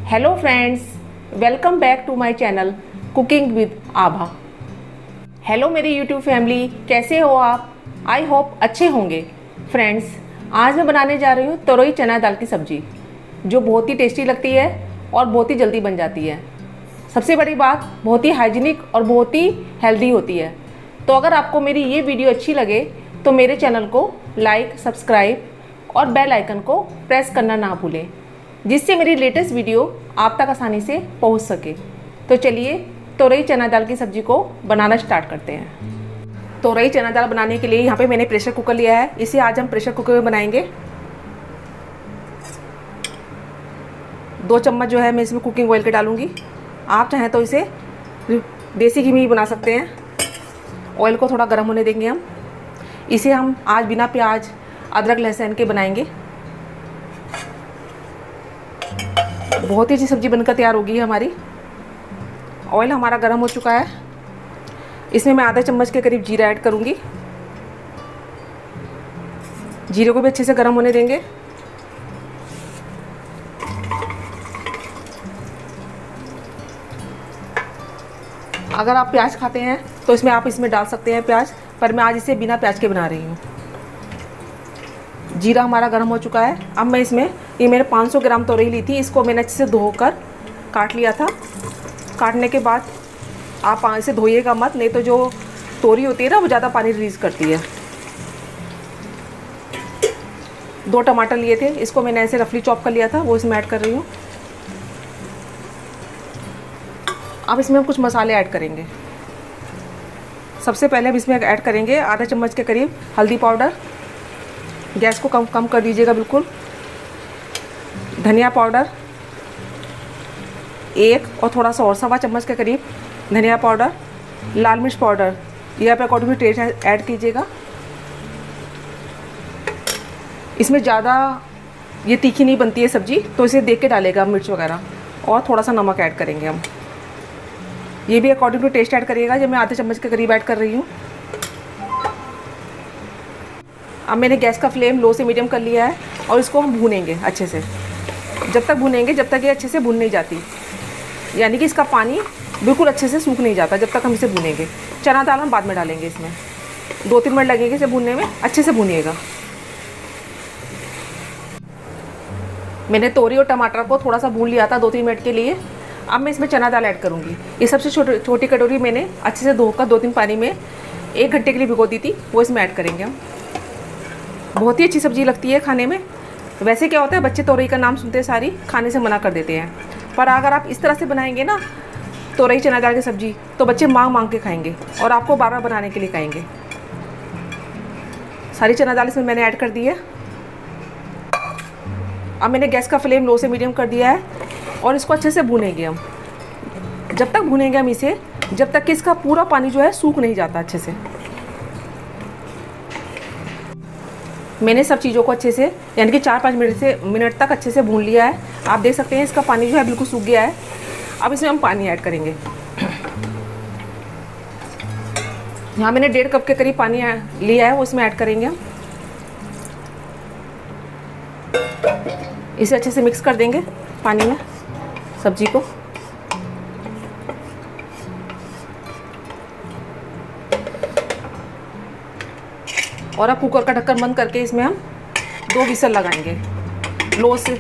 Hello friends, welcome back to my channel cooking with Abha. Hello मेरी YouTube family, कैसे हो आप? आई होप अच्छे होंगे। फ्रेंड्स, आज मैं बनाने जा रही हूँ तरोई चना दाल की सब्जी, जो बहुत ही टेस्टी लगती है और बहुत ही जल्दी बन जाती है। सबसे बड़ी बात, बहुत ही हाइजीनिक और बहुत ही हेल्दी होती है। तो अगर आपको मेरी ये वीडियो अच्छी लगे तो मेरे चैनल को लाइक, सब्सक्राइब और बेल आइकन को प्रेस करना ना भूलें, जिससे मेरी लेटेस्ट वीडियो आप तक आसानी से पहुंच सके। तो चलिए तोरई चना दाल की सब्ज़ी को बनाना स्टार्ट करते हैं। तोरई चना दाल बनाने के लिए यहाँ पे मैंने प्रेशर कुकर लिया है। इसे आज हम प्रेशर कुकर में बनाएंगे। 2 चम्मच जो है मैं इसमें कुकिंग ऑयल के डालूंगी। आप चाहें तो इसे देसी घी में भी बना सकते हैं। ऑयल को थोड़ा गर्म होने देंगे हम। इसे हम आज बिना प्याज, अदरक, लहसुन के बनाएंगे। बहुत ही अच्छी सब्ज़ी बनकर तैयार होगी हमारी। ऑयल हमारा गर्म हो चुका है। इसमें मैं आधा चम्मच के करीब जीरा ऐड करूँगी। जीरे को भी अच्छे से गर्म होने देंगे। अगर आप प्याज खाते हैं तो इसमें आप डाल सकते हैं प्याज, पर मैं आज इसे बिना प्याज के बना रही हूँ। जीरा हमारा गर्म हो चुका है। अब मैं इसमें, ये मैंने 500 ग्राम तोरई ली थी, इसको मैंने अच्छे से धोकर काट लिया था। काटने के बाद आप इसे धोइएगा मत, नहीं तो जो तोरी होती है ना वो ज़्यादा पानी रिलीज़ करती है। 2 टमाटर लिए थे, इसको मैंने ऐसे रफली चॉप कर लिया था, वो इसमें ऐड कर रही हूँ। अब इसमें हम कुछ मसाले ऐड करेंगे। सबसे पहले हम इसमें ऐड करेंगे आधा चम्मच के करीब हल्दी पाउडर। गैस को कम कर दीजिएगा बिल्कुल। धनिया पाउडर 1 और थोड़ा सा और 1.25 चम्मच के करीब धनिया पाउडर। लाल मिर्च पाउडर ये आप अकॉर्डिंग टू टेस्ट ऐड कीजिएगा। इसमें ज़्यादा ये तीखी नहीं बनती है सब्ज़ी, तो इसे देख के डालेगा मिर्च वगैरह। और थोड़ा सा नमक ऐड करेंगे हम, ये भी अकॉर्डिंग टू टेस्ट ऐड करिएगा। जब मैं आधे चम्मच के करीब ऐड कर रही हूँ। अब मैंने गैस का फ्लेम लो से मीडियम कर लिया है और इसको हम भूनेंगे अच्छे से। जब तक भूनेंगे जब तक ये अच्छे से भून नहीं जाती, यानी कि इसका पानी बिल्कुल अच्छे से सूख नहीं जाता, जब तक हम इसे भूनेंगे। चना दाल हम बाद में डालेंगे। इसमें 2-3 मिनट लगेंगे इसे भूनने में। अच्छे से भूनिएगा। मैंने तोरी और टमाटर को थोड़ा सा भून लिया था 2-3 मिनट के लिए। अब मैं इसमें चना दाल ऐड करूँगी। ये सबसे छोटी कटोरी मैंने अच्छे से धोकर 2-3 पानी में 1 घंटे के लिए भिगो दी थी, वो इसमें ऐड करेंगे हम। बहुत ही अच्छी सब्ज़ी लगती है खाने में। वैसे क्या होता है, बच्चे तोरई का नाम सुनते सारी खाने से मना कर देते हैं, पर अगर आप इस तरह से बनाएंगे ना तोरई चना दाल की सब्ज़ी, तो बच्चे मांग के खाएंगे और आपको बार बार बनाने के लिए कहेंगे। सारी चना दाल इसमें मैंने ऐड कर दी है। अब मैंने गैस का फ्लेम लो से मीडियम कर दिया है और इसको अच्छे से भूनेंगे हम। जब तक भूनेंगे हम इसे, जब तक कि इसका पूरा पानी जो है सूख नहीं जाता अच्छे से। मैंने सब चीज़ों को अच्छे से, यानी कि 4-5 मिनट तक अच्छे से भून लिया है। आप देख सकते हैं इसका पानी जो है बिल्कुल सूख गया है। अब इसमें हम पानी ऐड करेंगे। यहाँ मैंने 1.5 कप के करीब पानी लिया है, वो इसमें ऐड करेंगे हम। इसे अच्छे से मिक्स कर देंगे पानी में सब्जी को। और अब कुकर का ढक्कन बंद करके इसमें हम 2 विसल लगाएंगे लो से।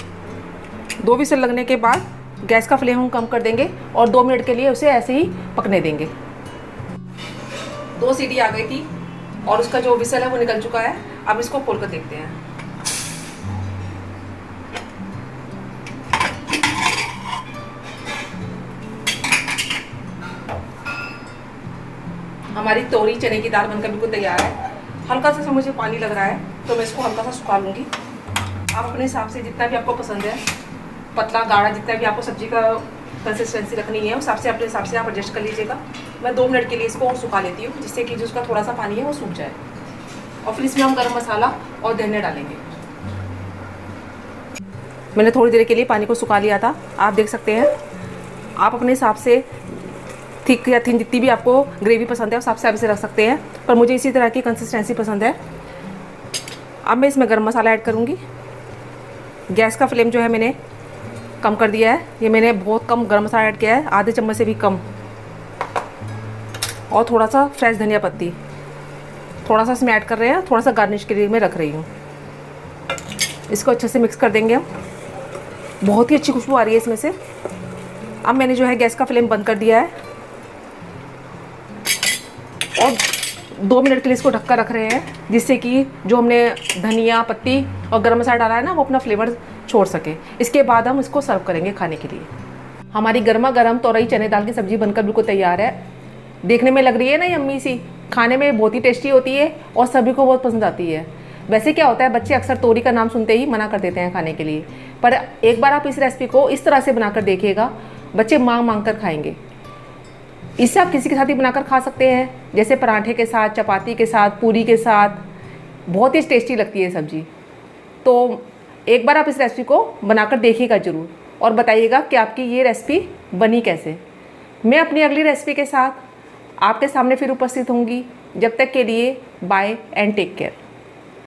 2 विसल लगने के बाद गैस का फ्लेम हम कम कर देंगे और 2 मिनट के लिए उसे ऐसे ही पकने देंगे। 2 सीटी आ गई थी और उसका जो विसल है वो निकल चुका है। अब इसको खोल कर देखते हैं। हमारी तोरी चने की दाल बनकर बिल्कुल तैयार है। हल्का सा मुझे पानी लग रहा है, तो मैं इसको हल्का सा सुखा लूँगी। आप अपने हिसाब से जितना भी आपको पसंद है, पतला गाढ़ा, जितना भी आपको सब्जी का कंसिस्टेंसी रखनी है, उस हिसाब से अपने हिसाब से आप एडजस्ट कर लीजिएगा। मैं 2 मिनट के लिए इसको और सुखा लेती हूँ, जिससे कि जो उसका थोड़ा सा पानी है वो सूख जाए। और फिर इसमें हम गरम मसाला और धनिया डालेंगे। मैंने थोड़ी देर के लिए पानी को सुखा लिया था, आप देख सकते हैं। आप अपने हिसाब से थिक या थिन, जितनी भी आपको ग्रेवी पसंद है उस हिसाब से आप इसे रख सकते हैं, पर मुझे इसी तरह की कंसिस्टेंसी पसंद है। अब मैं इसमें गरम मसाला ऐड करूँगी। गैस का फ्लेम जो है मैंने कम कर दिया है। ये मैंने बहुत कम गरम मसाला ऐड किया है, आधे चम्मच से भी कम। और थोड़ा सा फ्रेश धनिया पत्ती थोड़ा सा इसमें ऐड कर रहे हैं, थोड़ा सा गार्निश के लिए मैं रख रही हूँ। इसको अच्छे से मिक्स कर देंगे हम। बहुत ही अच्छी खुशबू आ रही है इसमें से। अब मैंने जो है गैस का फ्लेम बंद कर दिया है और 2 मिनट के लिए इसको ढककर रख रहे हैं, जिससे कि जो हमने धनिया पत्ती और गरम मसाला डाला है ना, वो अपना फ्लेवर छोड़ सके। इसके बाद हम इसको सर्व करेंगे खाने के लिए। हमारी गर्मा गर्म तोरई चने दाल की सब्ज़ी बनकर बिल्कुल तैयार है। देखने में लग रही है ना यम्मी सी, खाने में बहुत ही टेस्टी होती है और सभी को बहुत पसंद आती है। वैसे क्या होता है, बच्चे अक्सर तोरी का नाम सुनते ही मना कर देते हैं खाने के लिए, पर एक बार आप इस रेसिपी को इस तरह से बनाकर देखिएगा, बच्चे मांग कर खाएंगे। इससे आप किसी के साथ ही बनाकर खा सकते हैं, जैसे पराठे के साथ, चपाती के साथ, पूरी के साथ। बहुत ही टेस्टी लगती है सब्जी। तो एक बार आप इस रेसिपी को बनाकर देखिएगा ज़रूर और बताइएगा कि आपकी ये रेसिपी बनी कैसे। मैं अपनी अगली रेसिपी के साथ आपके सामने फिर उपस्थित होंगी। जब तक के लिए बाय एंड टेक केयर।